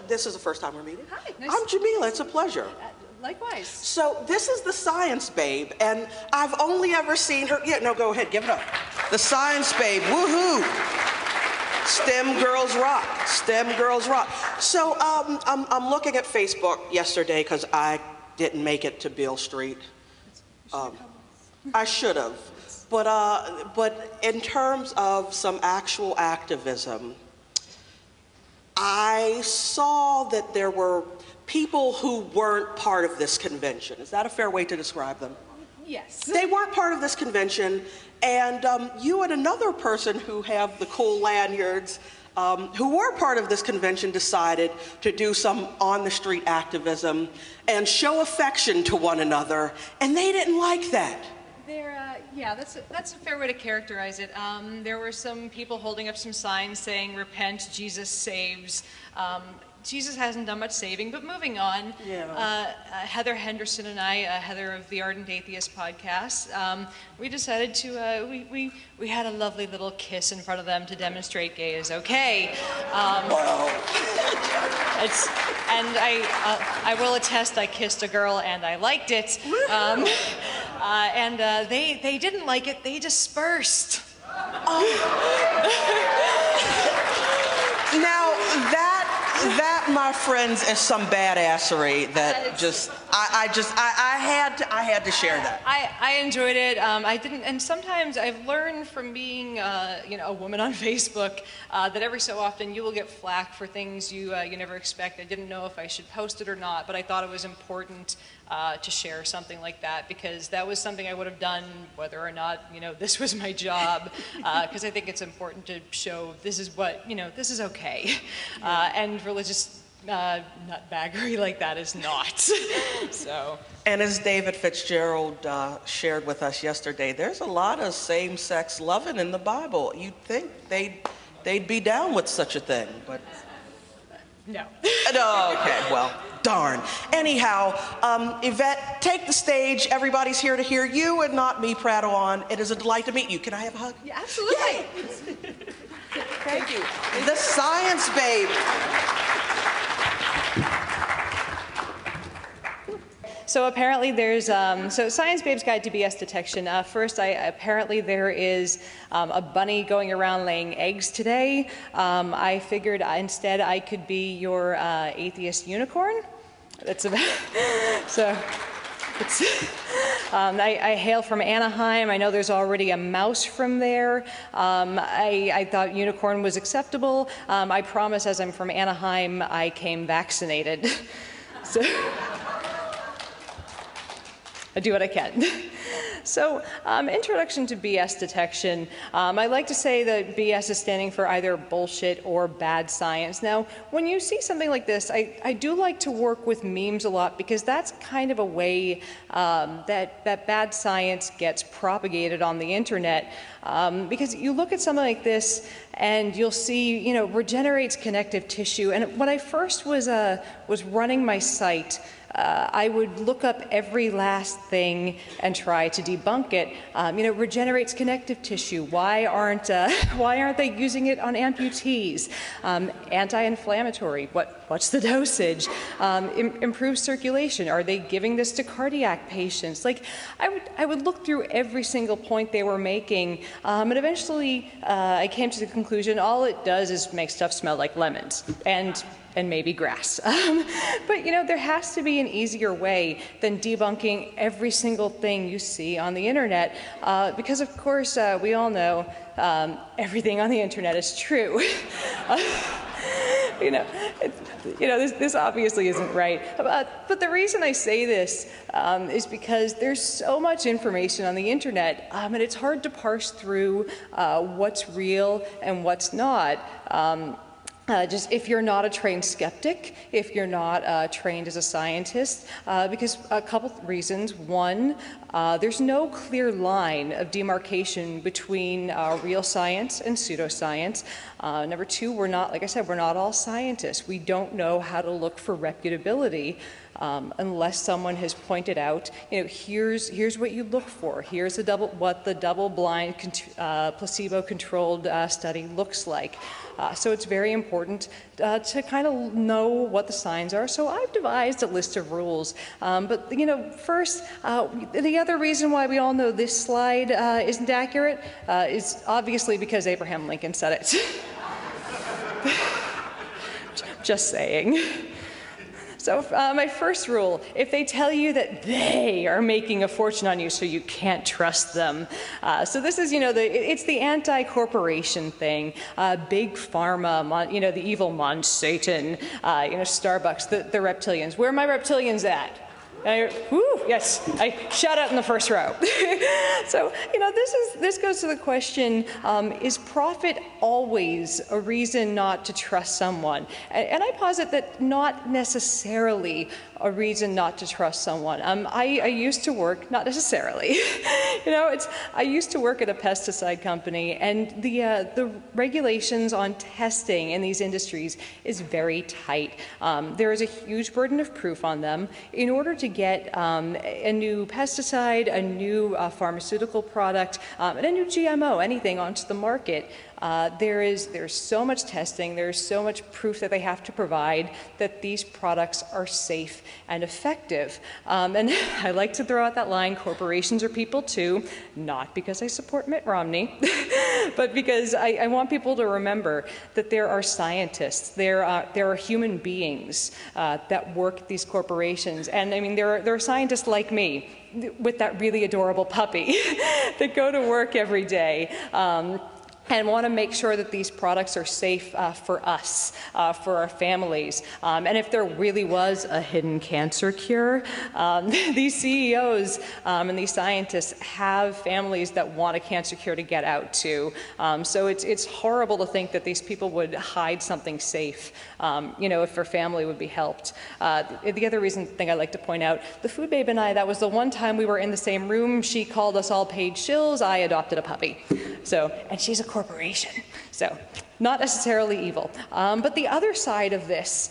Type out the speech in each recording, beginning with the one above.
this is the first time we're meeting. Hi, nice. I'm Jamila, it's a pleasure. Likewise. So this is the Science Babe, and I've only ever seen her, yeah, no, go ahead, give it up. The Science Babe, woohoo! STEM girls rock, STEM girls rock. So I'm looking at Facebook yesterday because I didn't make it to Beale Street. I should have, but in terms of some actual activism, I saw that there were people who weren't part of this convention. Is that a fair way to describe them? Yes. They weren't part of this convention, and you and another person who have the cool lanyards, who were part of this convention, decided to do some on-the-street activism and show affection to one another, and they didn't like that. Yeah, that's a fair way to characterize it. There were some people holding up some signs saying, "Repent, Jesus saves." Jesus hasn't done much saving, but moving on. Yeah. Heather Henderson and I, Heather of the Ardent Atheist podcast, we decided to, we had a lovely little kiss in front of them to demonstrate gay is okay. And I will attest, I kissed a girl and I liked it. And they didn't like it, they dispersed. Now, that, my friends, is some badassery that I had to share that. I enjoyed it. I didn't, and sometimes I've learned from being, a woman on Facebook that every so often you will get flack for things you never expect. I didn't know if I should post it or not, but I thought it was important to share something like that because that was something I would have done whether or not this was my job. Because I think it's important to show this is what this is okay, and religious nutbaggery like that is not. So. And as David Fitzgerald shared with us yesterday, there's a lot of same-sex loving in the Bible. You'd think they'd be down with such a thing, but no. No, okay, well, darn. Anyhow, Yvette, take the stage. Everybody's here to hear you and not me prattle on. It is a delight to meet you. Can I have a hug? Yeah, absolutely. Yay. Thank you. The Science Babe. So apparently there's, so Science Babe's Guide to BS Detection. First, apparently there is a bunny going around laying eggs today. I figured instead I could be your atheist unicorn. That's about, so it's, I hail from Anaheim. I know there's already a mouse from there. I thought unicorn was acceptable. I promise as I'm from Anaheim, I came vaccinated. So. I do what I can. So, introduction to BS detection. I like to say that BS is standing for either bullshit or bad science. Now, when you see something like this, I do like to work with memes a lot because that's kind of a way that bad science gets propagated on the internet. Because you look at something like this and you'll see, regenerates connective tissue. And when I first was running my site, I would look up every last thing and try to debunk it. Regenerates connective tissue. Why aren't they using it on amputees? Anti-inflammatory. What's the dosage? Improves circulation. Are they giving this to cardiac patients? Like, I would look through every single point they were making, and eventually I came to the conclusion all it does is make stuff smell like lemons and maybe grass. But there has to be an easier way than debunking every single thing you see on the internet, because of course we all know everything on the internet is true. This obviously isn't right. But the reason I say this is because there's so much information on the internet, and it's hard to parse through what's real and what's not. Just if you're not a trained skeptic, if you're not trained as a scientist, because a couple reasons. One, there's no clear line of demarcation between real science and pseudoscience. Number two, we're not, like I said, we're not all scientists. We don't know how to look for reputability. unless someone has pointed out, here's what you look for. Here's what the double-blind placebo-controlled study looks like. So it's very important to kind of know what the signs are. So I've devised a list of rules. But first, the other reason why we all know this slide isn't accurate is obviously because Abraham Lincoln said it. Just saying. So my first rule, if they tell you that they are making a fortune on you so you can't trust them. So this is, it's the anti-corporation thing. Big pharma, the evil Satan, Starbucks, the reptilians. Where are my reptilians at? Yes, I shout out in the first row. So, this goes to the question, is profit always a reason not to trust someone? And I posit that not necessarily a reason not to trust someone. I used to work, not necessarily, I used to work at a pesticide company, and the regulations on testing in these industries is very tight. There is a huge burden of proof on them. In order to get a new pesticide, a new pharmaceutical product, and a new GMO, anything onto the market, there's so much testing, there's so much proof that they have to provide that these products are safe and effective. And I like to throw out that line, corporations are people too, not because I support Mitt Romney, but because I want people to remember that there are scientists, there are human beings that work at these corporations. And I mean, there are scientists like me with that really adorable puppy that go to work every day. And want to make sure that these products are safe for us, for our families. And if there really was a hidden cancer cure, these CEOs and these scientists have families that want a cancer cure to get out to. So it's horrible to think that these people would hide something safe, if their family would be helped. The other thing I like to point out, the food babe and I, that was the one time we were in the same room. She called us all paid shills. I adopted a puppy. And she's a corporation, so not necessarily evil. But the other side of this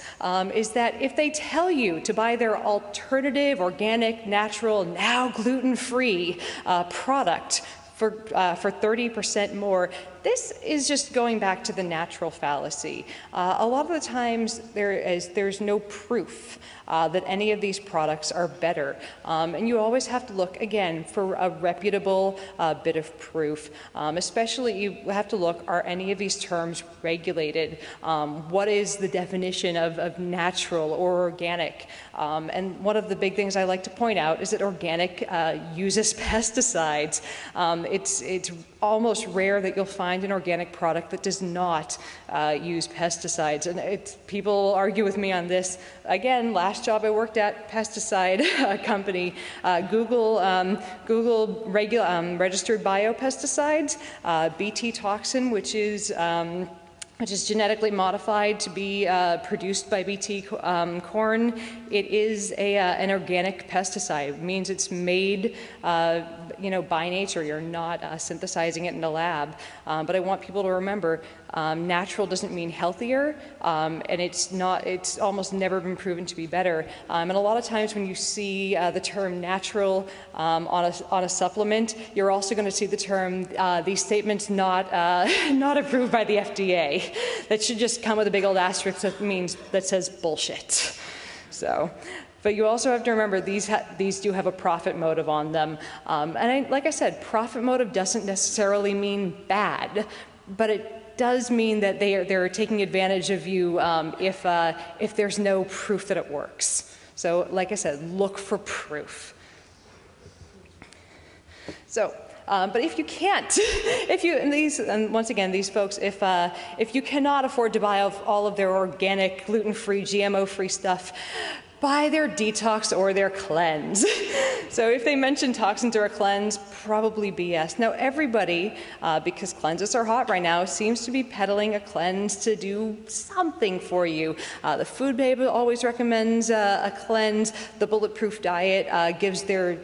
is that if they tell you to buy their alternative, organic, natural, now gluten-free product for 30% more, this is just going back to the natural fallacy. A lot of the times there's no proof that any of these products are better. And you always have to look, again, for a reputable bit of proof. Especially you have to look, are any of these terms regulated? What is the definition of natural or organic? And one of the big things I like to point out is that organic uses pesticides. It's almost rare that you'll find an organic product that does not use pesticides. And people argue with me on this. Again, last job I worked at, pesticide company, Google registered biopesticides, Bt toxin, which is genetically modified to be produced by Bt corn. It is an organic pesticide. It means it's made by nature. You're not synthesizing it in a lab. But I want people to remember, natural doesn't mean healthier, and it's almost never been proven to be better. And a lot of times when you see the term natural on a supplement, you're also going to see the term, these statements not approved by the FDA. That should just come with a big old asterisk that says bullshit. So. But you also have to remember these do have a profit motive on them. Like I said, profit motive doesn't necessarily mean bad, but it does mean that they're taking advantage of you if there's no proof that it works. So like I said, look for proof. So. But if you can't, and once again, these folks, if you cannot afford to buy all of their organic, gluten-free, GMO-free stuff, buy their detox or their cleanse. So if they mention toxins or a cleanse, probably BS. Now everybody, because cleanses are hot right now, seems to be peddling a cleanse to do something for you. The Food Babe always recommends a cleanse. The Bulletproof Diet gives their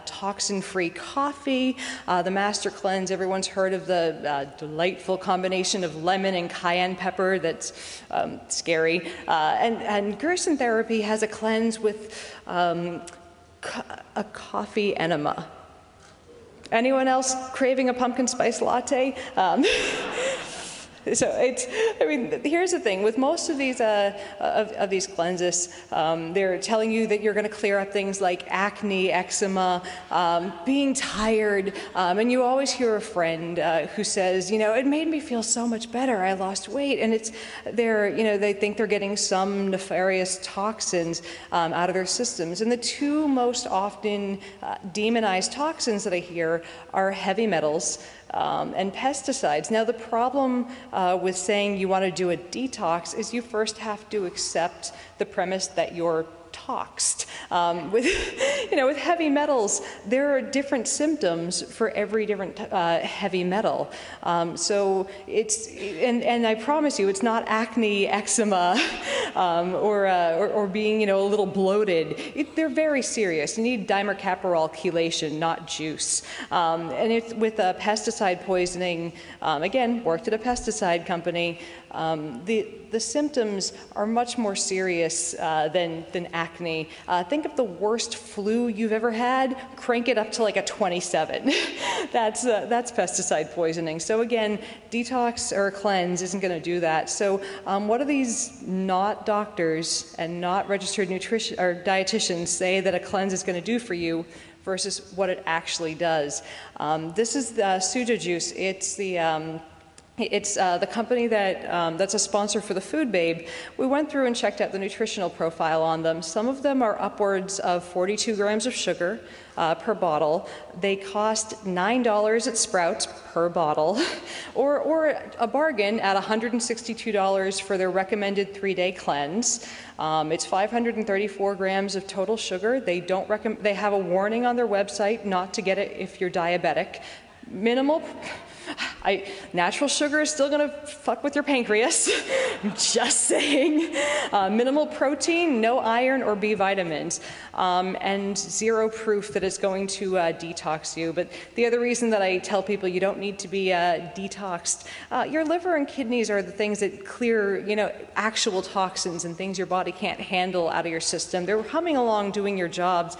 toxin-free coffee. The Master Cleanse, everyone's heard of the delightful combination of lemon and cayenne pepper that's scary. And Gerson Therapy has a cleanse with a coffee enema. Anyone else craving a pumpkin spice latte? So I mean, here's the thing. With most of these cleanses, they're telling you that you're going to clear up things like acne, eczema, being tired, and you always hear a friend who says, you know, it made me feel so much better. I lost weight, and they think they're getting some nefarious toxins out of their systems. And the two most often demonized toxins that I hear are heavy metals and pesticides. Now, the problem with saying you want to do a detox is you first have to accept the premise that you're toxed. With heavy metals, there are different symptoms for every different heavy metal. So and I promise you, it's not acne, eczema, or being, a little bloated. They're very serious. You need dimercaprol chelation, not juice. And with pesticide poisoning, again, worked at a pesticide company. The symptoms are much more serious than acne. Think of the worst flu you've ever had, crank it up to like a 27. That's pesticide poisoning. So again, detox or cleanse isn't going to do that. So what do these not doctors and not registered nutrition or dietitians say that a cleanse is going to do for you versus what it actually does? This is the Suja-Juice. It's the company that's a sponsor for the Food Babe. We went through and checked out the nutritional profile on them. Some of them are upwards of 42 grams of sugar per bottle. They cost $9 at Sprouts per bottle, or a bargain at $162 for their recommended 3-day cleanse. It's 534 grams of total sugar. They have a warning on their website not to get it if you're diabetic. Minimal. Natural sugar is still going to fuck with your pancreas. I'm just saying. Minimal protein, no iron or B vitamins, and zero proof that it's going to detox you. But the other reason that I tell people you don't need to be detoxed, your liver and kidneys are the things that clear, actual toxins and things your body can't handle out of your system. They're humming along doing your jobs.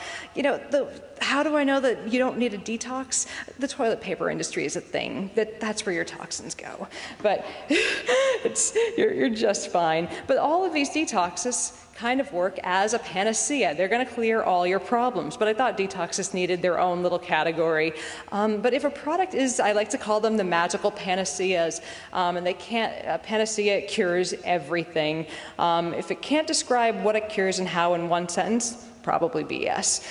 How do I know that you don't need a detox? The toilet paper industry is a thing. That's where your toxins go. But you're just fine. But all of these detoxes kind of work as a panacea. They're going to clear all your problems. But I thought detoxes needed their own little category. But if a product is, I like to call them the magical panaceas, and they can't, panacea cures everything. If it can't describe what it cures and how in one sentence, probably BS.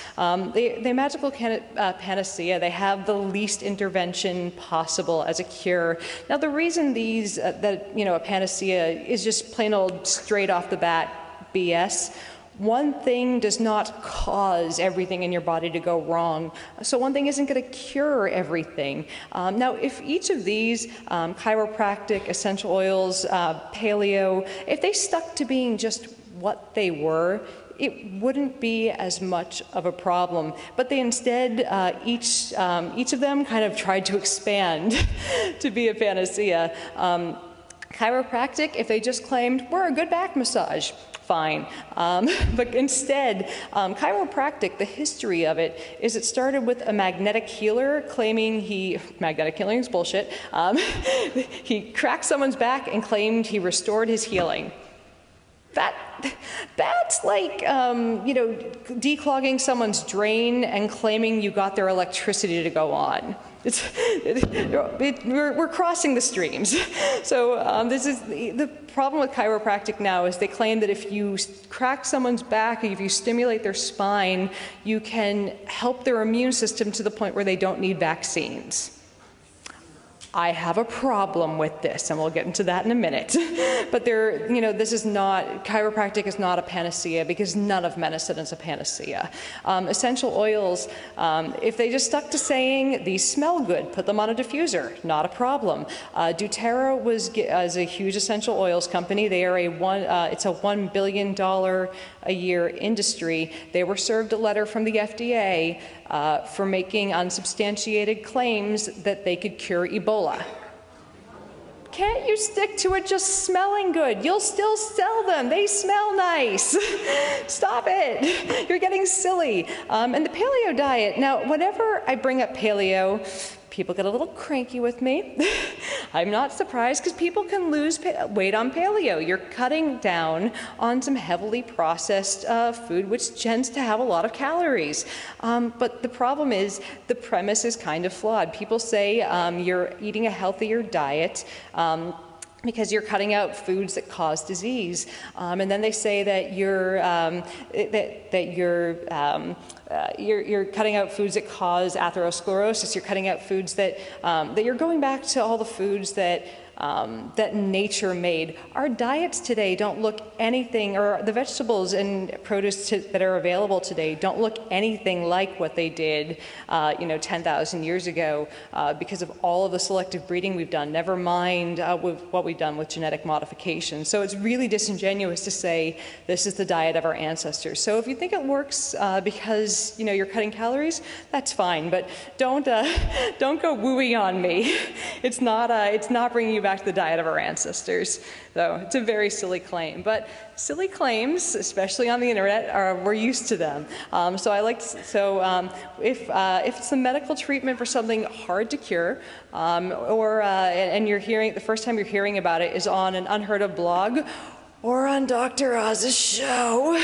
The magical panacea, they have the least intervention possible as a cure. Now, the reason a panacea is just plain old straight off the bat BS. One thing does not cause everything in your body to go wrong. So one thing isn't going to cure everything. Now, if each of these, chiropractic, essential oils, paleo, if they stuck to being just what they were, it wouldn't be as much of a problem. But they instead, each of them kind of tried to expand to be a panacea. Chiropractic, if they just claimed, we're a good back massage, fine. But instead, chiropractic, the history of it is it started with a magnetic healer claiming magnetic healing is bullshit. He cracked someone's back and claimed he restored his healing. That's like, declogging someone's drain and claiming you got their electricity to go on. We're crossing the streams. So this is the problem with chiropractic now is they claim that if you crack someone's back, if you stimulate their spine, you can help their immune system to the point where they don't need vaccines. I have a problem with this, and we'll get into that in a minute. But this is not, chiropractic is not a panacea, because none of medicine is a panacea. Essential oils, if they just stuck to saying these smell good, put them on a diffuser, not a problem. doTERRA is a huge essential oils company. They are it's a $1 billion a year industry. They were served a letter from the FDA for making unsubstantiated claims that they could cure Ebola. Can't you stick to it just smelling good? You'll still sell them. They smell nice. Stop it. You're getting silly. And the paleo diet. Now, whenever I bring up paleo, people get a little cranky with me. I'm not surprised, because people can lose weight on paleo. You're cutting down on some heavily processed food, which tends to have a lot of calories. But the problem is, the premise is kind of flawed. People say you're eating a healthier diet because you're cutting out foods that cause disease, and then they say that you're cutting out foods that cause atherosclerosis. You're cutting out foods that you're going back to all the foods that nature made. Our diets today don't look anything, or the vegetables and produce that are available today don't look anything like what they did, 10,000 years ago, because of all of the selective breeding we've done, never mind with what we've done with genetic modification. So it's really disingenuous to say this is the diet of our ancestors. So if you think it works because you're cutting calories, that's fine, but don't go wooing on me. It's not bringing you back to the diet of our ancestors, though. It's a very silly claim, but silly claims, especially on the internet, we're used to them. If it's a medical treatment for something hard to cure, and you're hearing, the first time you're hearing about it is on an unheard of blog or on Dr. Oz's show,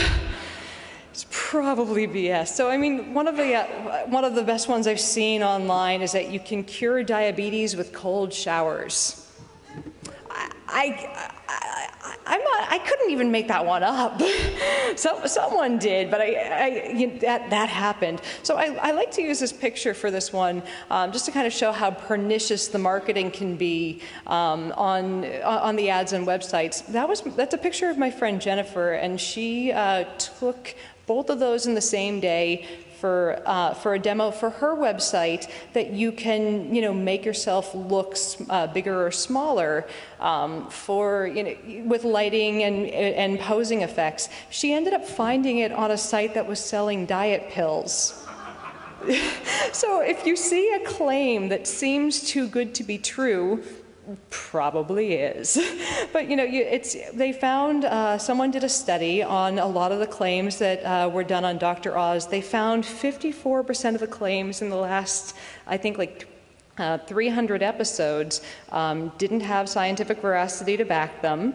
it's probably BS. So, I mean, one of the best ones I've seen online is that you can cure diabetes with cold showers. I couldn't even make that one up. Someone did, but that happened. So I like to use this picture for this one, just to kind of show how pernicious the marketing can be on the ads and websites. That's a picture of my friend Jennifer, and she took both of those in the same day for a demo for her website, that you can, make yourself look bigger or smaller with lighting and posing effects. She ended up finding it on a site that was selling diet pills. So if you see a claim that seems too good to be true, probably is. But they found, someone did a study on a lot of the claims that were done on Dr. Oz. They found 54% of the claims in the last, I think, 300 episodes didn't have scientific veracity to back them.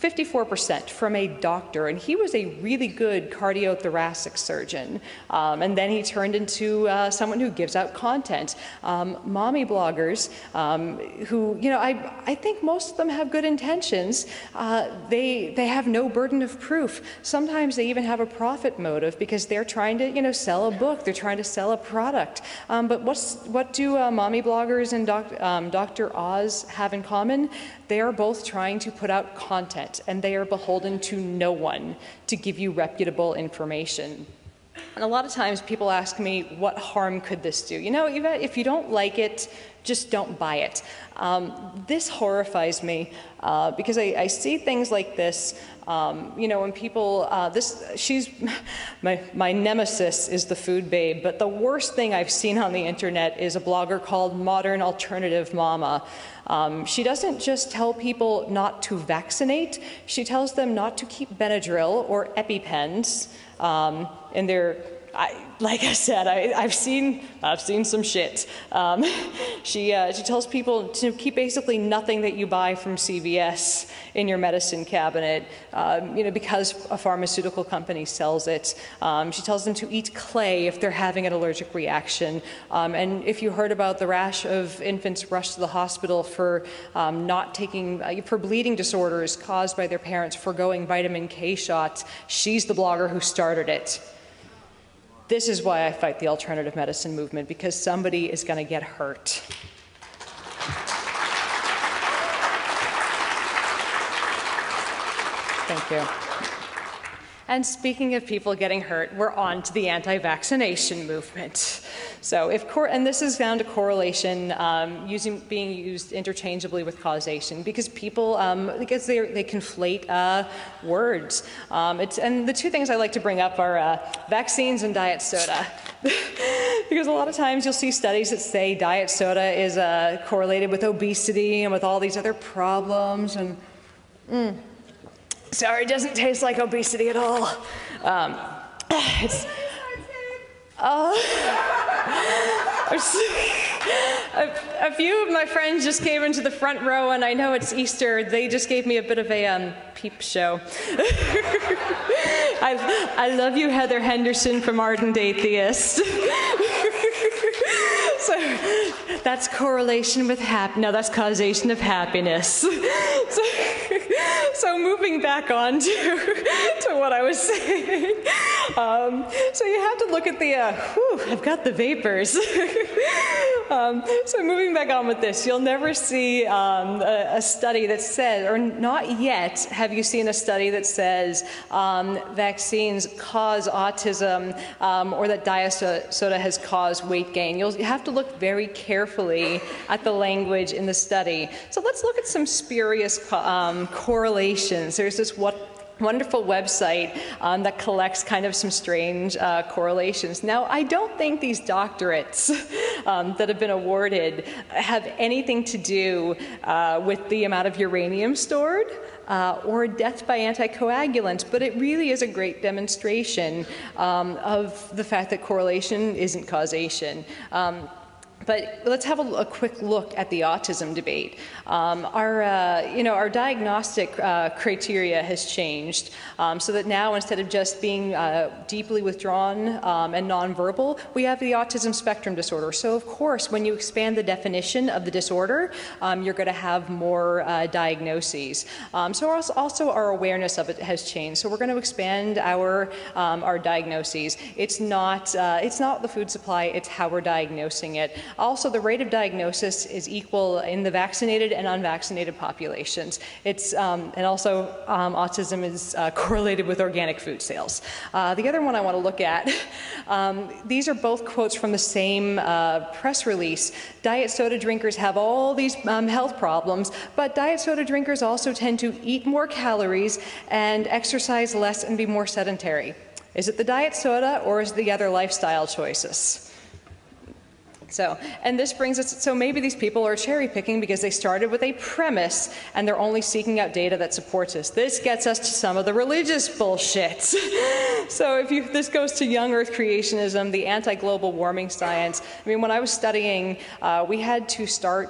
54% from a doctor, and he was a really good cardiothoracic surgeon. And then he turned into someone who gives out content. Mommy bloggers, who, I think most of them have good intentions. They have no burden of proof. Sometimes they even have a profit motive because they're trying to, sell a book. They're trying to sell a product. But what do mommy bloggers and Dr. Oz have in common? They are both trying to put out content, and they are beholden to no one to give you reputable information. And a lot of times people ask me, what harm could this do? Yvette, if you don't like it, just don't buy it. This horrifies me because I see things like this. When people, my nemesis is the food babe, but the worst thing I've seen on the internet is a blogger called Modern Alternative Mama. She doesn't just tell people not to vaccinate, she tells them not to keep Benadryl or EpiPens in their, like I said, I've seen some shit. She tells people to keep basically nothing that you buy from CVS in your medicine cabinet, because a pharmaceutical company sells it. She tells them to eat clay if they're having an allergic reaction. And if you heard about the rash of infants rushed to the hospital for for bleeding disorders caused by their parents foregoing vitamin K shots, she's the blogger who started it. This is why I fight the alternative medicine movement, because somebody is going to get hurt. Thank you. And speaking of people getting hurt, we're on to the anti-vaccination movement. So and this is down to correlation being used interchangeably with causation, because people, because they conflate words. And the two things I like to bring up are vaccines and diet soda. Because a lot of times you'll see studies that say diet soda is correlated with obesity and with all these other problems. And sorry, it doesn't taste like obesity at all. A few of my friends just came into the front row, and I know it's Easter. They just gave me a bit of a peep show. I love you, Heather Henderson from Ardent Atheist. So that's correlation with no, that's causation of happiness. So moving back on to what I was saying. So you have to look at the, I've got the vapors. So moving back on with this, you'll never see a study that says, or not yet have you seen a study that says vaccines cause autism or that diet soda has caused weight gain. You'll have to look very carefully at the language in the study. So let's look at some spurious correlations. There's this wonderful website that collects kind of some strange correlations. Now, I don't think these doctorates that have been awarded have anything to do with the amount of uranium stored or death by anticoagulants, but it really is a great demonstration of the fact that correlation isn't causation. But let's have a quick look at the autism debate. Our diagnostic criteria has changed so that now instead of just being deeply withdrawn and nonverbal, we have the autism spectrum disorder. So of course, when you expand the definition of the disorder, you're going to have more diagnoses. So also our awareness of it has changed. So we're going to expand our diagnoses. It's not the food supply; it's how we're diagnosing it. Also, the rate of diagnosis is equal in the vaccinated and unvaccinated populations. And also autism is correlated with organic food sales. The other one I want to look at, these are both quotes from the same press release. Diet soda drinkers have all these health problems, but diet soda drinkers also tend to eat more calories and exercise less and be more sedentary. Is it the diet soda or is it the other lifestyle choices? So, and this brings us, so maybe these people are cherry picking because they started with a premise and they're only seeking out data that supports this. This gets us to some of the religious bullshit. So this goes to young earth creationism, the anti-global warming science. I mean, when I was studying, we had to start,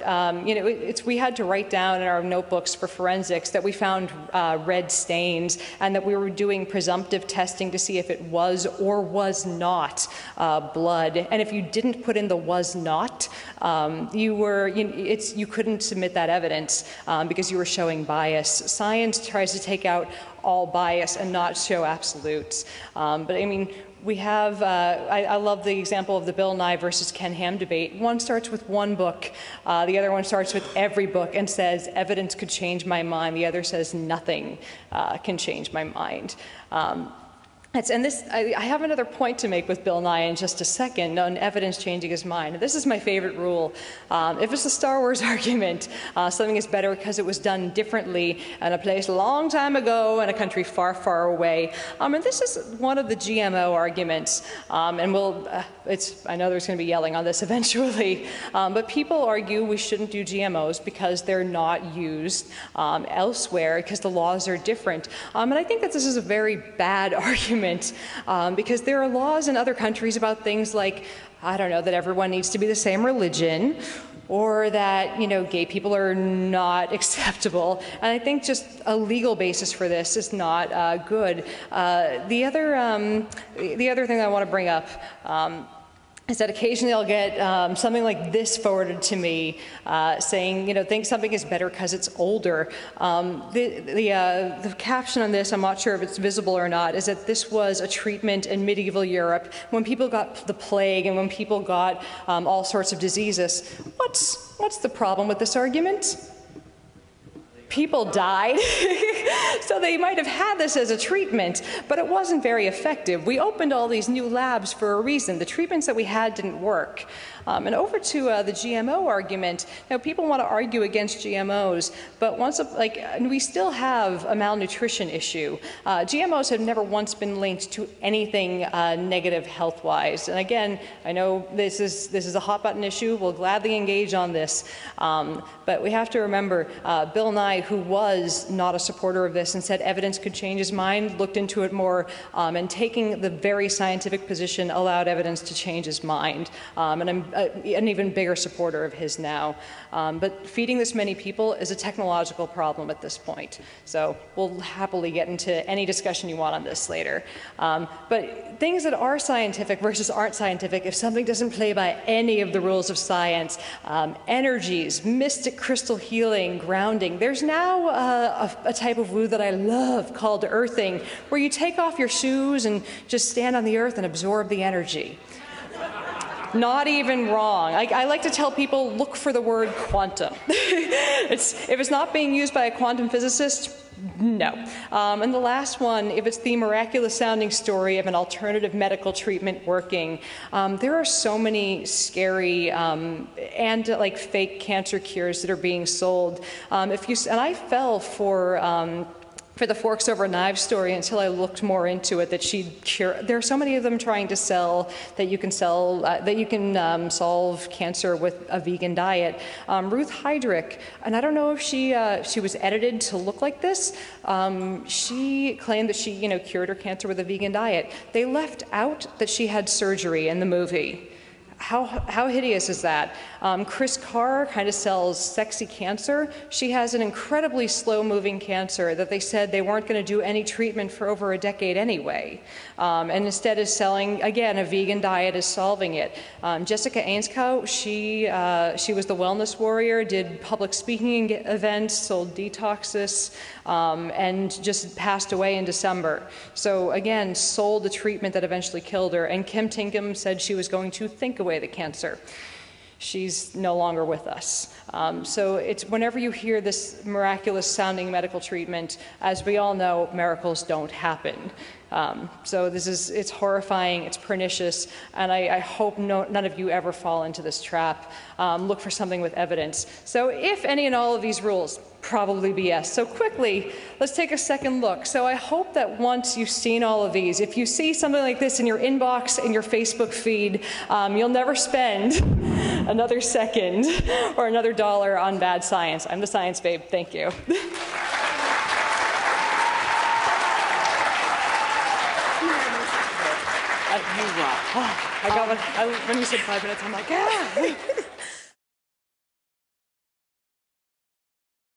we had to write down in our notebooks for forensics that we found red stains and that we were doing presumptive testing to see if it was or was not blood. And if you didn't put in the was not, you couldn't submit that evidence because you were showing bias. Science tries to take out all bias and not show absolutes. But I mean, we have, I love the example of the Bill Nye versus Ken Ham debate. One starts with one book, the other one starts with every book and says evidence could change my mind. The other says nothing can change my mind. I have another point to make with Bill Nye in just a second on evidence changing his mind. This is my favorite rule. If it's a Star Wars argument, something is better because it was done differently in a place a long time ago in a country far, far away. And this is one of the GMO arguments. I know there's going to be yelling on this eventually, but people argue we shouldn't do GMOs because they're not used elsewhere because the laws are different. And I think that this is a very bad argument. Because there are laws in other countries about things like, I don't know, that everyone needs to be the same religion, or that, gay people are not acceptable. And I think just a legal basis for this is not good. The other thing I want to bring up is that occasionally I'll get something like this forwarded to me saying, think something is better because it's older. The caption on this, I'm not sure if it's visible or not, is that this was a treatment in medieval Europe when people got the plague and when people got all sorts of diseases. What's the problem with this argument? People died. So they might have had this as a treatment, but it wasn't very effective. We opened all these new labs for a reason. The treatments that we had didn't work. And over to the GMO argument. Now, people want to argue against GMOs, but we still have a malnutrition issue. GMOs have never once been linked to anything negative health-wise. And again, I know this is a hot-button issue. We'll gladly engage on this. But we have to remember, Bill Nye, who was not a supporter of this and said evidence could change his mind, looked into it more, and taking the very scientific position allowed evidence to change his mind. And I'm an even bigger supporter of his now. But feeding this many people is a technological problem at this point. So we'll happily get into any discussion you want on this later. But things that are scientific versus aren't scientific, if something doesn't play by any of the rules of science, energies, mystic crystal healing, grounding. There's now a type of woo that I love called earthing, where you take off your shoes and just stand on the earth and absorb the energy. Not even wrong. I like to tell people, look for the word quantum. If it's not being used by a quantum physicist, no. And the last one, if it's the miraculous sounding story of an alternative medical treatment working, there are so many scary and fake cancer cures that are being sold. And I fell for the forks over knives story until I looked more into it, that she'd cure. There are so many of them trying to sell that you can solve cancer with a vegan diet. Ruth Heydrich, and I don't know if she was edited to look like this. She claimed that she cured her cancer with a vegan diet. They left out that she had surgery in the movie. How hideous is that? Chris Carr kind of sells sexy cancer. She has an incredibly slow-moving cancer that they said they weren't going to do any treatment for over a decade anyway. And instead is selling, again, a vegan diet is solving it. Jessica Ainscow, she was the wellness warrior, did public speaking events, sold detoxes, and just passed away in December. So again, sold a treatment that eventually killed her. And Kim Tinkham said she was going to think away the cancer. She's no longer with us. So it's whenever you hear this miraculous sounding medical treatment, as we all know, miracles don't happen. So it's horrifying, it's pernicious, and I hope none of you ever fall into this trap. Look for something with evidence. So if any and all of these rules, probably BS. So quickly, let's take a second look. So I hope that once you've seen all of these, if you see something like this in your inbox, in your Facebook feed, you'll never spend another second or another $1 on bad science. I'm the Science Babe. Thank you. You rock. I got one. When you said 5 minutes, I'm like, yeah.